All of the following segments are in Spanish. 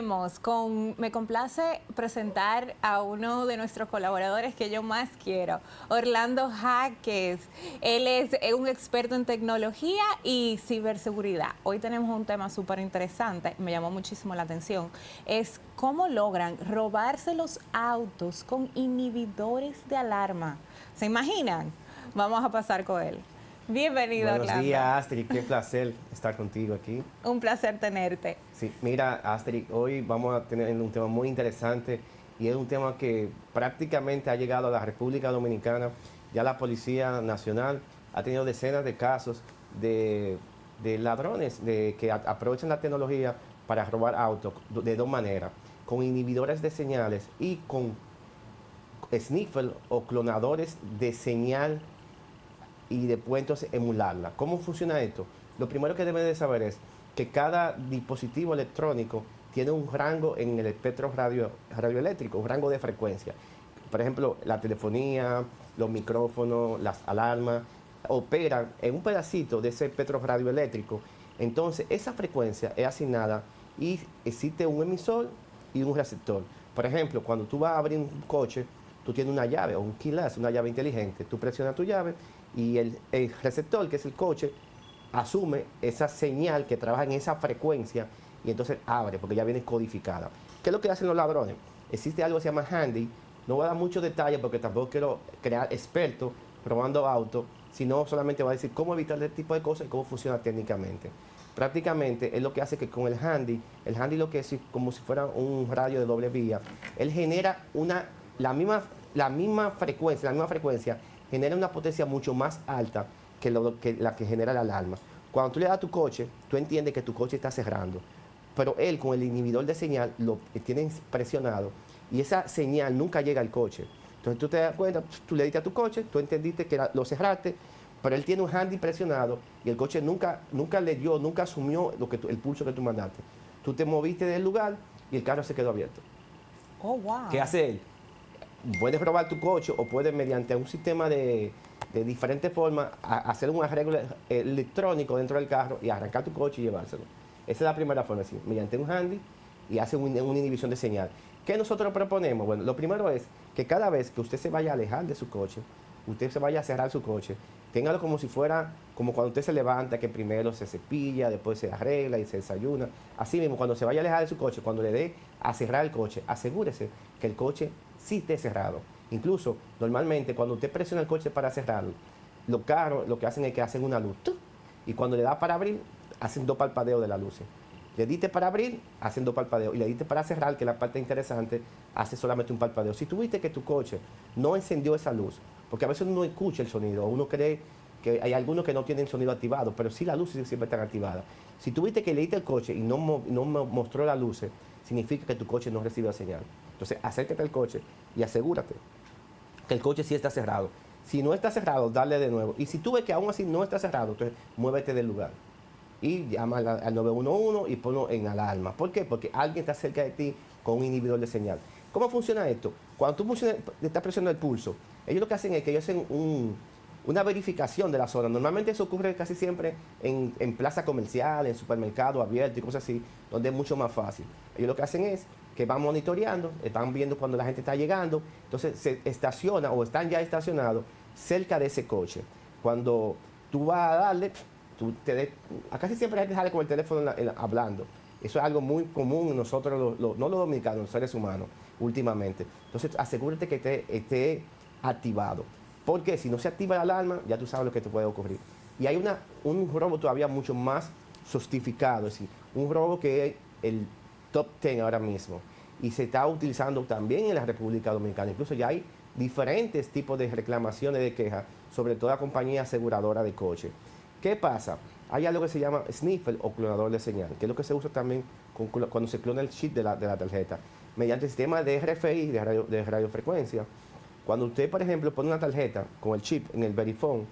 Me complace presentar a uno de nuestros colaboradores que yo más quiero, Orlando Jaques. Él es un experto en tecnología y ciberseguridad. Hoy tenemos un tema súper interesante, me llamó muchísimo la atención. Es cómo logran robarse los autos con inhibidores de alarma. ¿Se imaginan? Vamos a pasar con él. Bienvenido, Buenos Orlando. días, Astrid. Qué placer estar contigo aquí. Un placer tenerte. Sí, mira, Astrid, hoy vamos a tener un tema muy interesante y es un tema que prácticamente ha llegado a la República Dominicana. Ya la Policía Nacional ha tenido decenas de casos de ladrones que aprovechan la tecnología para robar autos de dos maneras, con inhibidores de señales y con sniffer o clonadores de señal y después entonces emularla. ¿Cómo funciona esto? Lo primero que deben de saber es que cada dispositivo electrónico tiene un rango en el espectro radioeléctrico, un rango de frecuencia. Por ejemplo, la telefonía, los micrófonos, las alarmas, operan en un pedacito de ese espectro radioeléctrico. Entonces, esa frecuencia es asignada y existe un emisor y un receptor. Por ejemplo, cuando tú vas a abrir un coche, tú tienes una llave o un keyless, una llave inteligente. Tú presionas tu llave y el receptor, que es el coche, asume esa señal que trabaja en esa frecuencia y entonces abre, porque ya viene codificada. ¿Qué es lo que hacen los ladrones? Existe algo que se llama handy. No voy a dar muchos detalles porque tampoco quiero crear expertos probando autos, sino solamente voy a decir cómo evitar este tipo de cosas y cómo funciona técnicamente. Prácticamente es lo que hace que con el handy lo que es como si fuera un radio de doble vía, él genera la misma frecuencia genera una potencia mucho más alta que la que genera la alarma. Cuando tú le das a tu coche, tú entiendes que tu coche está cerrando, pero él con el inhibidor de señal lo tiene presionado y esa señal nunca llega al coche. Entonces tú te das cuenta, tú le diste a tu coche, tú entendiste que lo cerraste, pero él tiene un handy presionado y el coche nunca leyó, nunca asumió el pulso que tú mandaste. Tú te moviste del lugar y el carro se quedó abierto. Oh, wow. ¿Qué hace él? Puedes robar tu coche o puedes mediante un sistema de diferentes formas hacer un arreglo electrónico dentro del carro y arrancar tu coche y llevárselo. Esa es la primera forma, ¿sí? Mediante un handy y hace una inhibición de señal. ¿Qué nosotros proponemos? Bueno, lo primero es que cada vez que usted se vaya a alejar de su coche, usted se vaya a cerrar su coche, téngalo como si fuera como cuando usted se levanta, que primero se cepilla, después se arregla y se desayuna. Así mismo, cuando se vaya a alejar de su coche, cuando le dé a cerrar el coche, asegúrese que el coche sí esté cerrado. Incluso, normalmente, cuando usted presiona el coche para cerrarlo, los carros lo que hacen es que hacen una luz. ¡Tup! Y cuando le da para abrir, hacen dos parpadeos de las luces. Le diste para abrir, hacen dos parpadeos. Y le diste para cerrar, que es la parte interesante, hace solamente un parpadeo. Si tuviste que tu coche no encendió esa luz, porque a veces uno no escucha el sonido, uno cree que hay algunos que no tienen sonido activado, pero sí las luces siempre están activadas. Si tuviste que le diste el coche y no mostró las luces, significa que tu coche no recibe la señal. Entonces, acércate al coche y asegúrate que el coche sí está cerrado. Si no está cerrado, dale de nuevo. Y si tú ves que aún así no está cerrado, entonces muévete del lugar. Y llama al 911 y ponlo en alarma. ¿Por qué? Porque alguien está cerca de ti con un inhibidor de señal. ¿Cómo funciona esto? Cuando tú estás presionando el pulso, ellos lo que hacen es que ellos hacen una verificación de la zona. Normalmente eso ocurre casi siempre en plaza comercial, en supermercados abiertos y cosas así, donde es mucho más fácil. Ellos lo que hacen es que van monitoreando, están viendo cuando la gente está llegando, entonces se estaciona o están ya estacionados cerca de ese coche. Cuando tú vas a darle, casi siempre la gente sale con el teléfono hablando. Eso es algo muy común en nosotros, no los dominicanos, los seres humanos, últimamente. Entonces asegúrate que esté activado. Porque si no se activa la alarma, ya tú sabes lo que te puede ocurrir. Y hay un robo todavía mucho más sofisticado, es decir, un robo que es el top 10 ahora mismo. Y se está utilizando también en la República Dominicana. Incluso ya hay diferentes tipos de reclamaciones, de quejas, sobre toda compañía aseguradora de coche. ¿Qué pasa? Hay algo que se llama sniffer o clonador de señal, que es lo que se usa también cuando se clona el chip de la tarjeta. Mediante el sistema de RFI, de radiofrecuencia. Cuando usted, por ejemplo, pone una tarjeta con el chip en el Verifone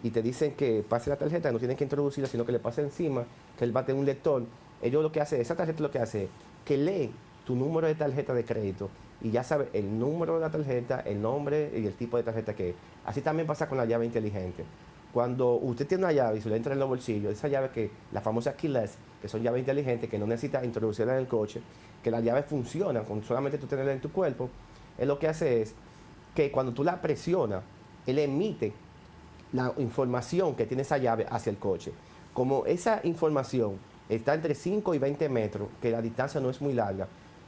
y te dicen que pase la tarjeta, no tienen que introducirla, sino que le pase encima, que él va a tener un lector, ellos lo que hace, esa tarjeta lo que hace es que lee tu número de tarjeta de crédito y ya sabe el número de la tarjeta, el nombre y el tipo de tarjeta que es. Así también pasa con la llave inteligente. Cuando usted tiene una llave y se le entra en los bolsillos, esa llave la famosa keyless, que son llaves inteligentes, que no necesitas introducirlas en el coche, que las llaves funcionan con solamente tú tenerlas en tu cuerpo, él lo que hace es que cuando tú la presionas, él emite la información que tiene esa llave hacia el coche. Como esa información está entre 5 y 20 metros, que la distancia no es muy larga,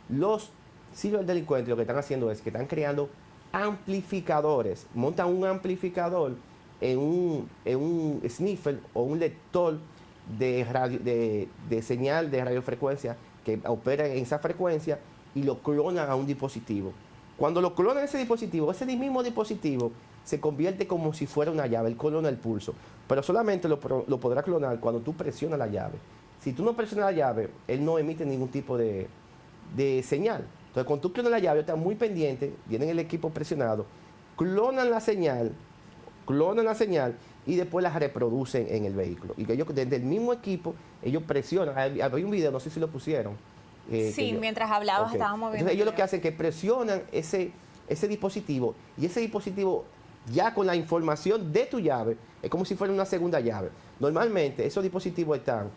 los ciberdelincuentes lo que están haciendo es que están creando amplificadores, montan un amplificador en un sniffer o un lector de señal de radiofrecuencia que opera en esa frecuencia y lo clonan a un dispositivo. Cuando lo clonan ese mismo dispositivo se convierte como si fuera una llave, él clona el pulso, pero solamente lo podrá clonar cuando tú presionas la llave. Si tú no presionas la llave, él no emite ningún tipo de señal. Entonces, cuando tú clonas la llave, está muy pendiente, vienen el equipo presionado, clonan la señal y después la reproducen en el vehículo. Y que ellos, desde el mismo equipo, ellos presionan. Había un video, no sé si lo pusieron. Sí, mientras hablabas estábamos viendo. Entonces, ellos lo que hacen es que presionan ese dispositivo y ese dispositivo ya con la información de tu llave, es como si fuera una segunda llave. Normalmente esos dispositivos están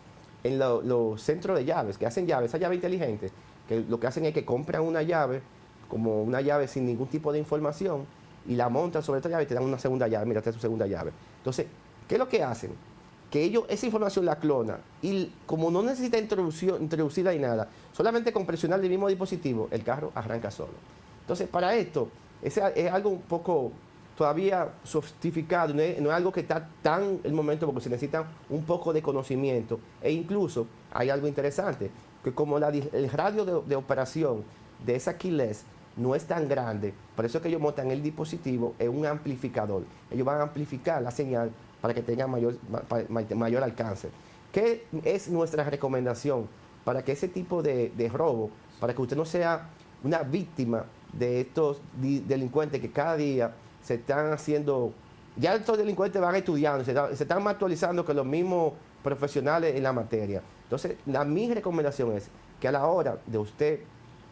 en los centros de llaves, que hacen llaves, esa llave inteligente, que lo que hacen es que compran una llave, como una llave sin ningún tipo de información, y la montan sobre esta llave y te dan una segunda llave, mira, esta es tu segunda llave. Entonces, ¿qué es lo que hacen? Que ellos esa información la clonan y como no necesita introducirla ni nada, solamente con presionar el mismo dispositivo, el carro arranca solo. Entonces, para esto, es algo un poco todavía sofisticado, no es algo que está tan el momento porque se necesita un poco de conocimiento e incluso hay algo interesante, que como el radio de operación de esa keyless no es tan grande, por eso es que ellos montan el dispositivo en un amplificador. Ellos van a amplificar la señal para que tenga mayor alcance. ¿Qué es nuestra recomendación para que ese tipo de robo, para que usted no sea una víctima de estos delincuentes que cada día se están haciendo, ya estos delincuentes van estudiando, se están más actualizando que los mismos profesionales en la materia? Entonces, mi recomendación es que a la hora de usted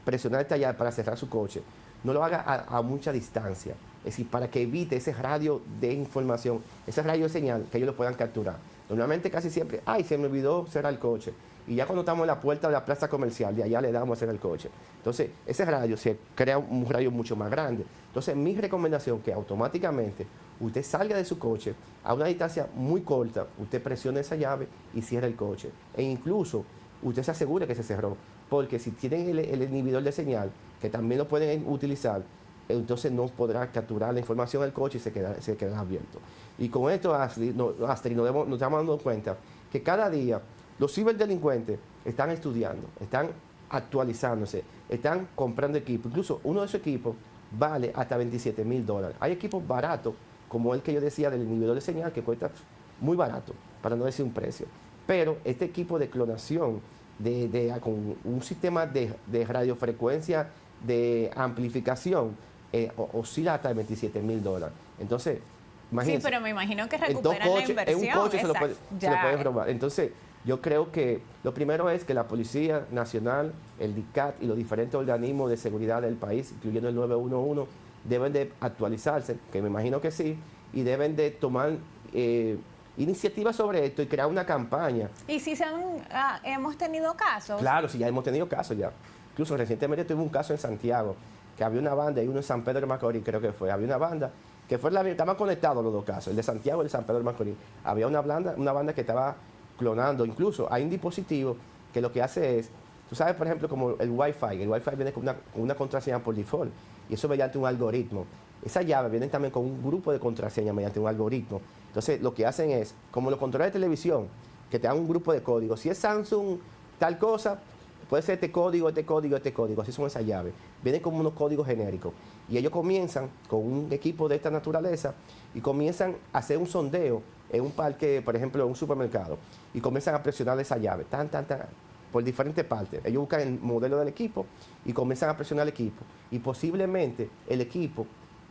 presionar esta llave para cerrar su coche, no lo haga a mucha distancia. Es decir, para que evite ese radio de información, ese radio de señal, que ellos lo puedan capturar. Normalmente casi siempre, se me olvidó cerrar el coche. Y ya cuando estamos en la puerta de la plaza comercial, de allá le damos a cerrar el coche. Entonces, ese radio se crea un radio mucho más grande. Entonces, mi recomendación es que automáticamente usted salga de su coche a una distancia muy corta, usted presione esa llave y cierre el coche. E incluso, usted se asegure que se cerró. Porque si tienen el inhibidor de señal, que también lo pueden utilizar, entonces no podrá capturar la información del coche y se quedará abierto. Y con esto, Astrid, nos estamos dando cuenta que cada día los ciberdelincuentes están estudiando, están actualizándose, están comprando equipos. Incluso uno de esos equipos vale hasta $27,000. Hay equipos baratos, como el que yo decía del inhibidor de señal, que cuesta muy barato, para no decir un precio. Pero este equipo de clonación, con un sistema de radiofrecuencia de amplificación, oscila hasta $27,000. Entonces, imagínense. Sí, pero me imagino que recuperan la inversión. En un coche se lo pueden robar. Entonces, yo creo que lo primero es que la Policía Nacional, el DICAT y los diferentes organismos de seguridad del país, incluyendo el 911, deben de actualizarse, que me imagino que sí, y deben de tomar iniciativas sobre esto y crear una campaña. ¿Y si hemos tenido casos? Claro, sí, ya hemos tenido casos ya. Incluso recientemente tuve un caso en Santiago, que había una banda, y uno en San Pedro de Macorís, creo que fue, había una banda, que estaban conectados los dos casos, el de Santiago y el de San Pedro de Macorís. Había una banda que estaba clonando, incluso hay un dispositivo que lo que hace es, tú sabes, por ejemplo, como el Wi-Fi viene con una contraseña por default, y eso mediante un algoritmo. Esa llave viene también con un grupo de contraseñas mediante un algoritmo. Entonces, lo que hacen es, como los controles de televisión, que te dan un grupo de códigos. Si es Samsung, tal cosa, puede ser este código, este código, este código. Así son esas llaves. Vienen como unos códigos genéricos. Y ellos comienzan con un equipo de esta naturaleza y comienzan a hacer un sondeo en un parque, por ejemplo, en un supermercado. Y comienzan a presionar esa llave, por diferentes partes. Ellos buscan el modelo del equipo y comienzan a presionar el equipo. Y posiblemente el equipo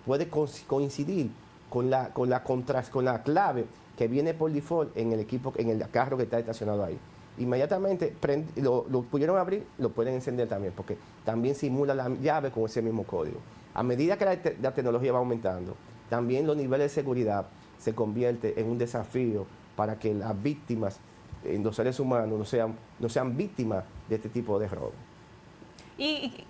puede coincidir con la clave que viene por default en el equipo, en el carro que está estacionado ahí. Inmediatamente lo pudieron abrir, lo pueden encender también, porque también simula la llave con ese mismo código. A medida que la tecnología va aumentando, también los niveles de seguridad se convierten en un desafío para que las víctimas los seres humanos no sean víctimas de este tipo de robo. Y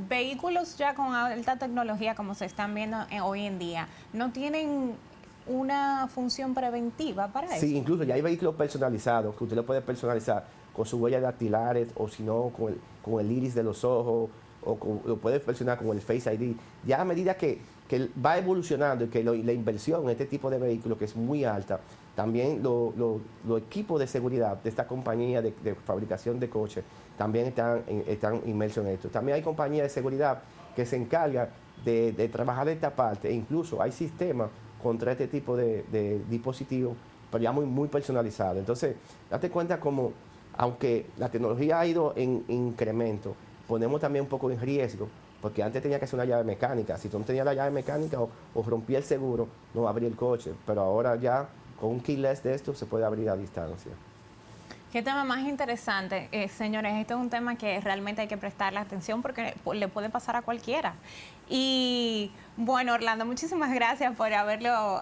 vehículos ya con alta tecnología, como se están viendo hoy en día, ¿no tienen una función preventiva para eso? Sí, incluso ya hay vehículos personalizados que usted lo puede personalizar con sus huellas dactilares o si no con el iris de los ojos lo puede personalizar con el Face ID. Ya a medida que va evolucionando y que la inversión en este tipo de vehículos que es muy alta, también los equipos de seguridad de esta compañía de fabricación de coches también están inmersos en esto. También hay compañías de seguridad que se encargan de trabajar esta parte e incluso hay sistemas contra este tipo de dispositivos, pero ya muy personalizados. Entonces, date cuenta como, aunque la tecnología ha ido en incremento, ponemos también un poco en riesgo, porque antes tenía que hacer una llave mecánica. Si tú no tenías la llave mecánica o rompía el seguro, no abría el coche. Pero ahora ya con un keyless de esto se puede abrir a distancia. Qué tema más interesante, señores. Esto es un tema que realmente hay que prestarle atención porque le puede pasar a cualquiera. Y bueno, Orlando, muchísimas gracias por haberlo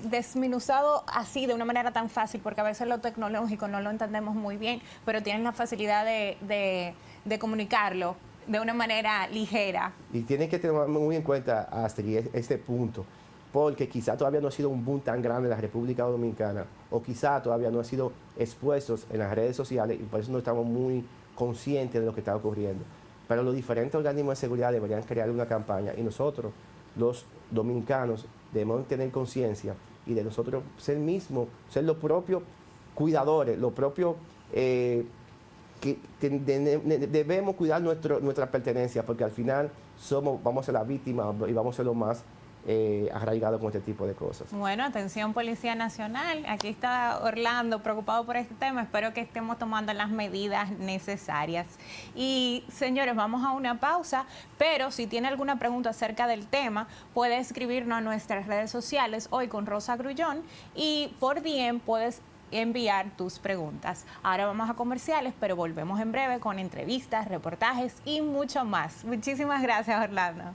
desmenuzado así de una manera tan fácil, porque a veces lo tecnológico no lo entendemos muy bien, pero tienen la facilidad de comunicarlo de una manera ligera. Y tienen que tener muy en cuenta, Astrid, este punto, porque quizá todavía no ha sido un boom tan grande en la República Dominicana, o quizá todavía no ha sido expuestos en las redes sociales y por eso no estamos muy conscientes de lo que está ocurriendo. Pero los diferentes organismos de seguridad deberían crear una campaña y nosotros, los dominicanos, debemos tener conciencia y de nosotros ser los propios cuidadores, los propios que debemos cuidar nuestra pertenencia, porque al final vamos a ser las víctimas y vamos a ser los más arraigados con este tipo de cosas. Bueno, atención Policía Nacional, aquí está Orlando preocupado por este tema, espero que estemos tomando las medidas necesarias. Y señores, vamos a una pausa, pero si tiene alguna pregunta acerca del tema, puede escribirnos a nuestras redes sociales, hoy con Rosa Grullón, y por DM puedes enviar tus preguntas. Ahora vamos a comerciales, pero volvemos en breve con entrevistas, reportajes y mucho más. Muchísimas gracias, Orlando.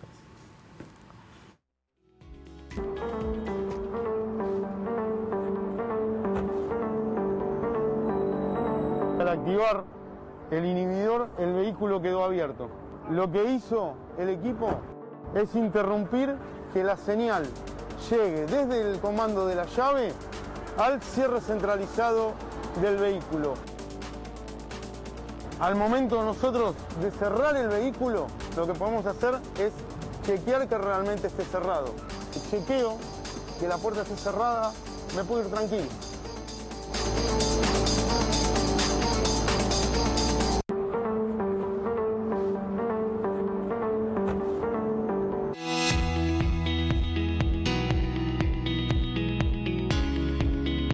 Al activar el inhibidor, el vehículo quedó abierto. Lo que hizo el equipo es interrumpir que la señal llegue desde el comando de la llave al cierre centralizado del vehículo. Al momento nosotros de cerrar el vehículo, lo que podemos hacer es chequear que realmente esté cerrado. Si chequeo que la puerta esté cerrada, me puedo ir tranquilo.